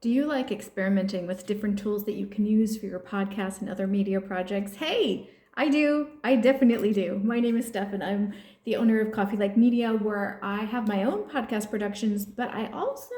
Do you like experimenting with different tools that you can use for your podcast and other media projects? Hey, I do. I definitely do. My name is Steph, and I'm the owner of Coffee Like Media, where I have my own podcast productions, but I also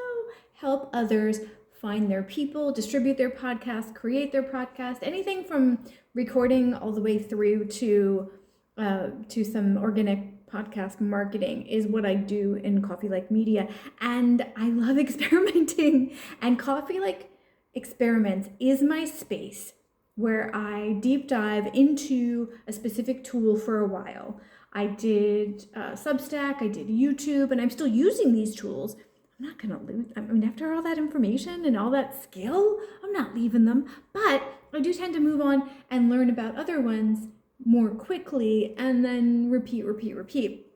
help others find their people, distribute their podcast, create their podcast, anything from recording all the way through to some organic podcast marketing is what I do in Coffee Like Media. And I love experimenting. And Coffee Like Experiments is my space where I deep dive into a specific tool for a while. I did Substack, I did YouTube, and I'm still using these tools. I'm not gonna lose, after all that information and all that skill, I'm not leaving them. But I do tend to move on and learn about other ones more quickly and then repeat.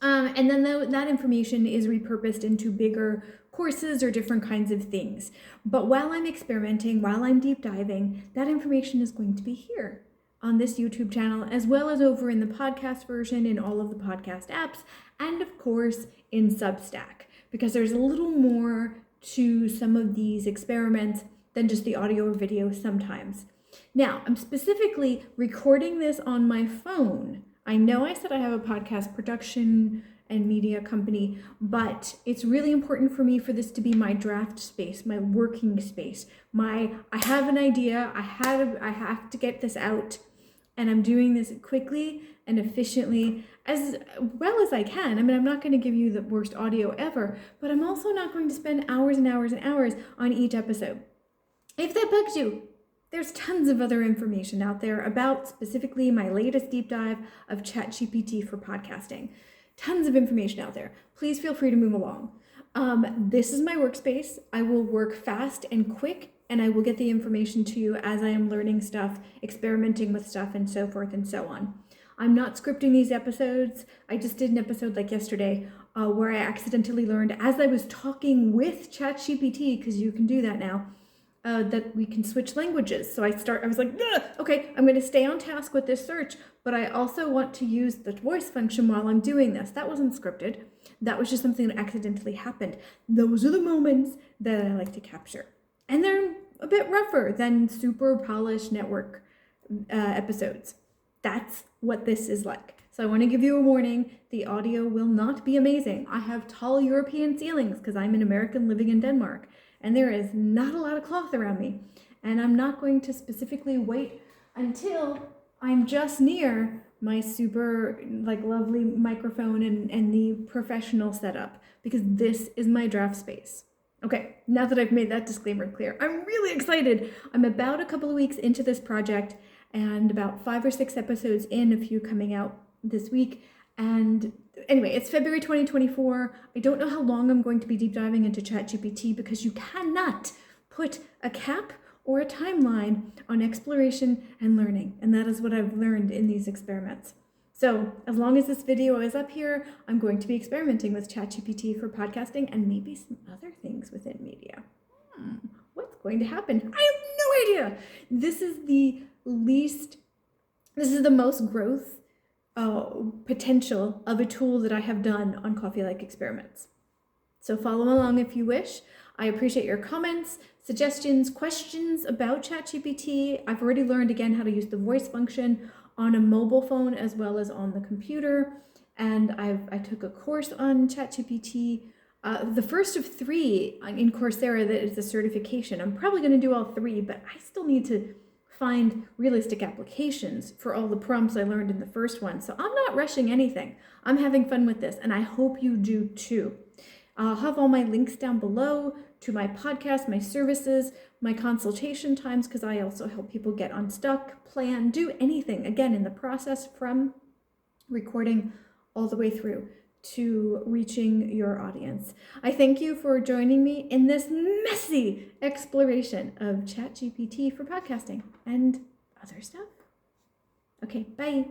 And then that information is repurposed into bigger courses or different kinds of things. But while I'm experimenting, while I'm deep diving, that information is going to be here on this YouTube channel, as well as over in the podcast version in all of the podcast apps, and of course in Substack, because there's a little more to some of these experiments than just the audio or video sometimes. Now, I'm specifically recording this on my phone. I know I said I have a podcast production and media company, but it's really important for me for this to be my draft space, my working space. I have an idea, I have to get this out, and I'm doing this quickly and efficiently as well as I can. I'm not going to give you the worst audio ever, but I'm also not going to spend hours and hours and hours on each episode. If that bugs you, there's tons of other information out there about specifically my latest deep dive of ChatGPT for podcasting. Tons of information out there. Please feel free to move along. This is my workspace. I will work fast and quick, and I will get the information to you as I am learning stuff, experimenting with stuff, and so forth and so on. I'm not scripting these episodes. I just did an episode like yesterday where I accidentally learned as I was talking with ChatGPT, because you can do that now, that we can switch languages. So I was like, okay, I'm going to stay on task with this search, but I also want to use the voice function while I'm doing this. That wasn't scripted. That was just something that accidentally happened. Those are the moments that I like to capture. And they're a bit rougher than super polished network episodes. That's what this is like. So I want to give you a warning. The audio will not be amazing. I have tall European ceilings because I'm an American living in Denmark. And there is not a lot of cloth around me. And I'm not going to specifically wait until I'm just near my super lovely microphone and the professional setup, because this is my draft space. Okay, now that I've made that disclaimer clear, I'm really excited. I'm about a couple of weeks into this project and about 5 or 6 episodes in, a few coming out this week. And anyway, it's February 2024. I don't know how long I'm going to be deep diving into ChatGPT, because you cannot put a cap or a timeline on exploration and learning. And that is what I've learned in these experiments. So as long as this video is up here, I'm going to be experimenting with ChatGPT for podcasting and maybe some other things within media. What's going to happen? I have no idea. This is the most growth potential of a tool that I have done on Coffee Like Experiments. So follow along if you wish. I appreciate your comments, suggestions, questions about ChatGPT. I've already learned again how to use the voice function on a mobile phone as well as on the computer. And I took a course on ChatGPT, the first of 3 in Coursera that is a certification. I'm probably going to do all 3, but I still need to find realistic applications for all the prompts I learned in the first one. So I'm not rushing anything. I'm having fun with this, and I hope you do too. I'll have all my links down below to my podcast, my services, my consultation times, because I also help people get unstuck, plan, do anything, again, in the process from recording all the way through to reaching your audience. I thank you for joining me in this messy exploration of ChatGPT for podcasting and other stuff. Okay, bye.